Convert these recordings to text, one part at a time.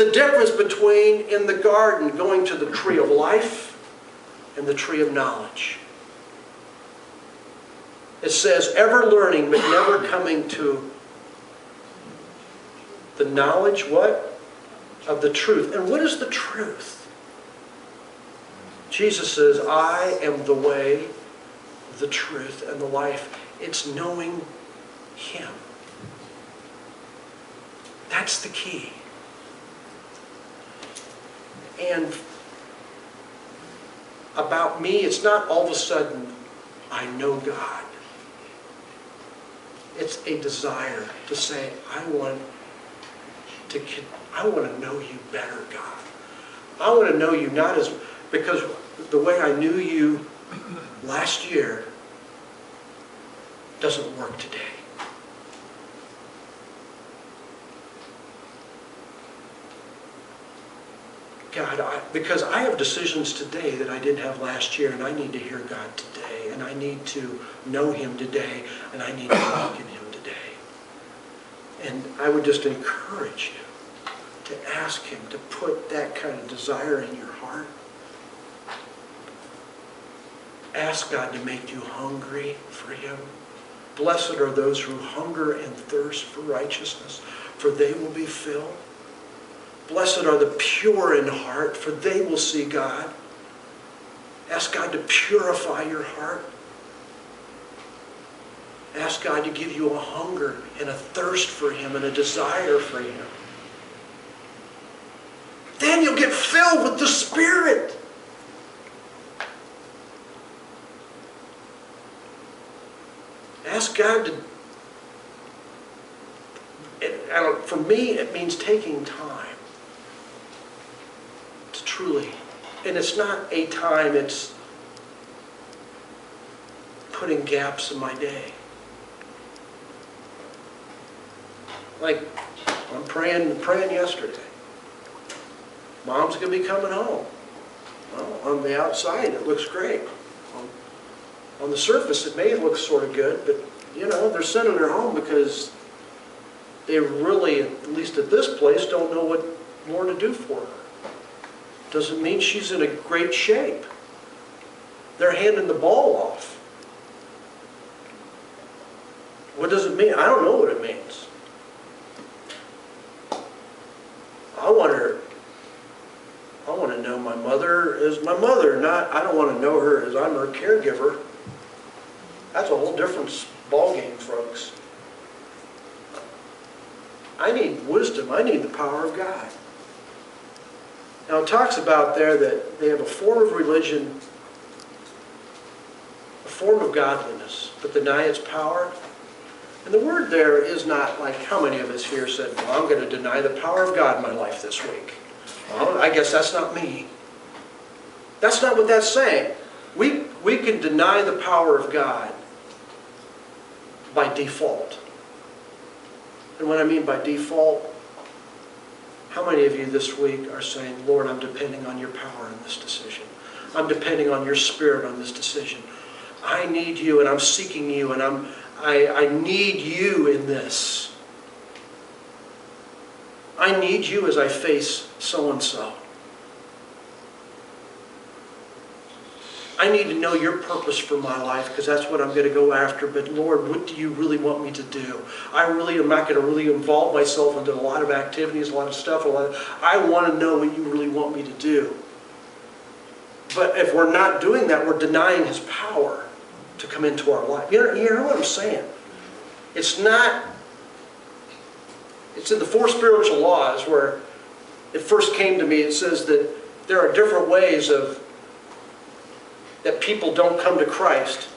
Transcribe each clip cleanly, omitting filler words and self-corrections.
the difference between, in the garden, going to the tree of life and the tree of knowledge. It says, ever learning but never coming to the knowledge, what? Of the truth. And what is the truth? Jesus says, I am the way, the truth, and the life. It's knowing Him. That's the key. And about me, it's not all of a sudden, I know God. It's a desire to say, I want to know you better, God. I want to know you not as, because the way I knew you last year doesn't work today. God, because I have decisions today that I didn't have last year, and I need to hear God today, and I need to know Him today, and I need to walk in Him today. And I would just encourage you to ask Him to put that kind of desire in your heart. Ask God to make you hungry for Him. Blessed are those who hunger and thirst for righteousness, for they will be filled. Blessed are the pure in heart, for they will see God. Ask God to purify your heart. Ask God to give you a hunger and a thirst for Him and a desire for Him. Then you'll get filled with the Spirit. Ask God to... For me, it means taking time. Truly. And it's not a time, it's putting gaps in my day. Like, I'm praying yesterday. Mom's going to be coming home. Well, on the outside, it looks great. On the surface, it may look sort of good, but, you know, they're sending her home because they really, at least at this place, don't know what more to do for her. Doesn't mean she's in a great shape. They're handing the ball off. What does it mean? I don't know what it means. I want to know my mother as my mother, I don't want to know her as I'm her caregiver. That's a whole different ballgame, folks. I need wisdom. I need the power of God. Now it talks about there that they have a form of religion, a form of godliness, but deny its power. And the word there is not like how many of us here said, well, I'm going to deny the power of God in my life this week. Well, I guess that's not me. That's not what that's saying. We can deny the power of God by default. And what I mean by default, how many of you this week are saying, Lord, I'm depending on your power in this decision. I'm depending on your Spirit on this decision. I need you, and I'm seeking you, and I need you in this. I need you as I face so-and-so. I need to know your purpose for my life because that's what I'm going to go after. But Lord, what do you really want me to do? I really am not going to really involve myself into a lot of activities, a lot of stuff. I want to know what you really want me to do. But if we're not doing that, we're denying His power to come into our life. You know what I'm saying? It's not... It's in the 4 spiritual laws where it first came to me. It says that there are different ways that people don't come to Christ.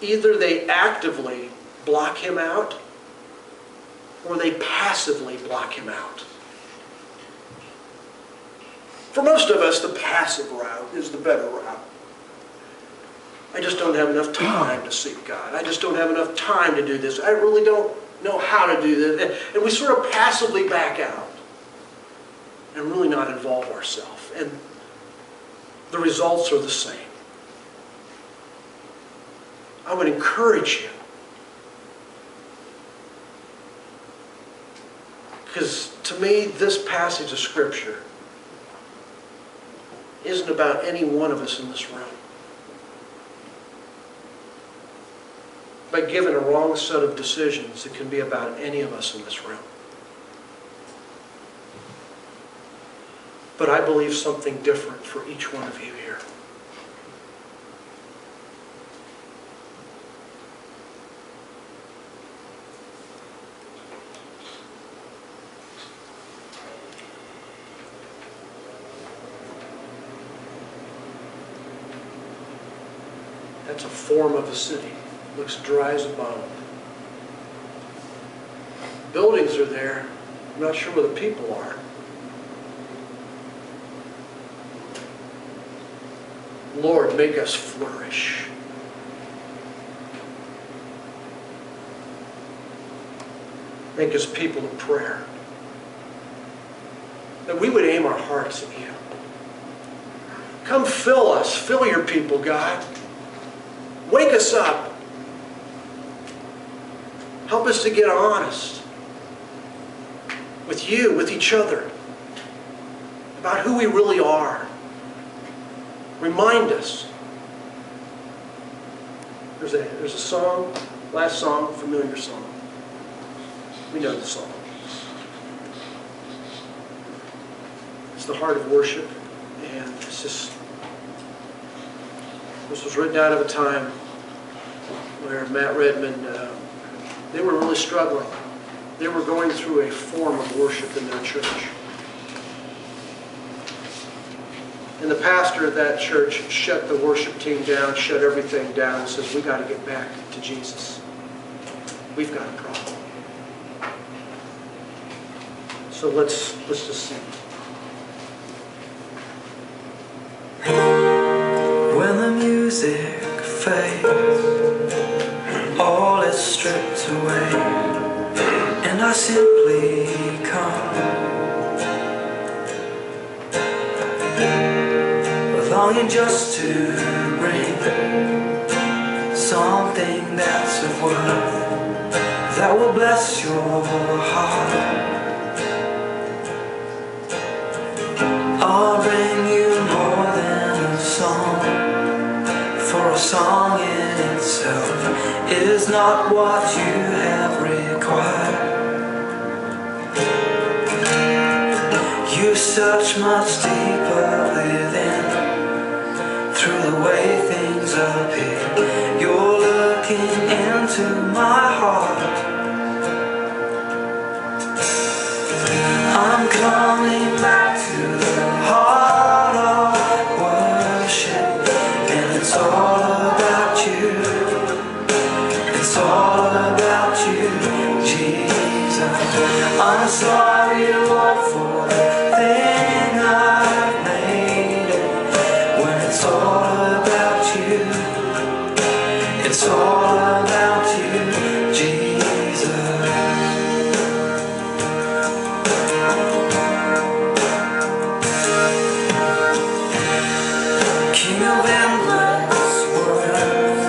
Either they actively block Him out, or they passively block Him out. For most of us, the passive route is the better route. I just don't have enough time to seek God. I just don't have enough time to do this. I really don't know how to do this. And we sort of passively back out and really not involve ourselves. And the results are the same. I would encourage you, because to me, this passage of Scripture isn't about any one of us in this room. But given a wrong set of decisions, it can be about any of us in this room. But I believe something different for each one of you here. That's a form of a city. Looks dry as a bone. Buildings are there. I'm not sure where the people are. Lord, make us flourish. Make us people of prayer. That we would aim our hearts at you. Come fill us. Fill your people, God. Wake us up. Help us to get honest with you, with each other, about who we really are. Remind us. There's a song, last song, familiar song. We know the song. It's the heart of worship, and it's just, this was written out of a time where Matt Redman, they were really struggling. They were going through a form of worship in their church. And the pastor of that church shut the worship team down, shut everything down, and says, we got to get back to Jesus. We've got a problem. So let's just sing. When the music fades, all is stripped away, and I simply come, longing just to bring something that's of worth, that will bless your heart. I'll bring you more than a song, for a song in itself is not what you have required. You search much deeper within, through the way things appear. You're looking into my heart. I'm coming back to the heart of worship, and it's all about you. It's all about you, Jesus. I'm sorry, Lord, for the thing I've made it. When it's all about you, it's all about you, Jesus. King of endless worth,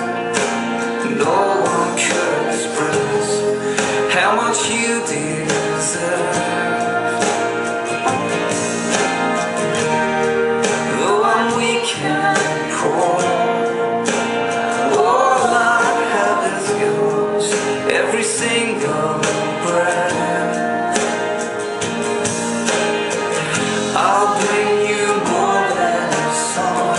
no one could express how much you deserve. Though I'm weak and poor, all I have is yours, every single breath. I'll bring you more than a song,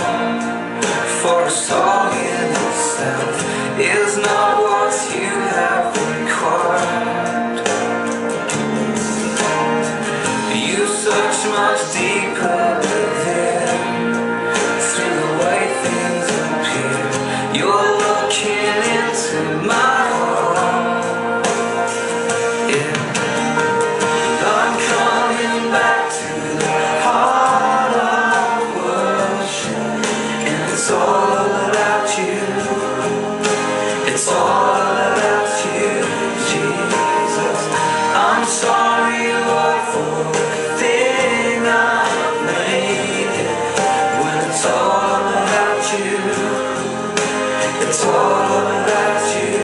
for a song in itself is not what you have required. You search much deeper within, through the way things appear. You're looking into my heart. Yeah. I'm coming back to the heart of worship, and it's all about you. It's all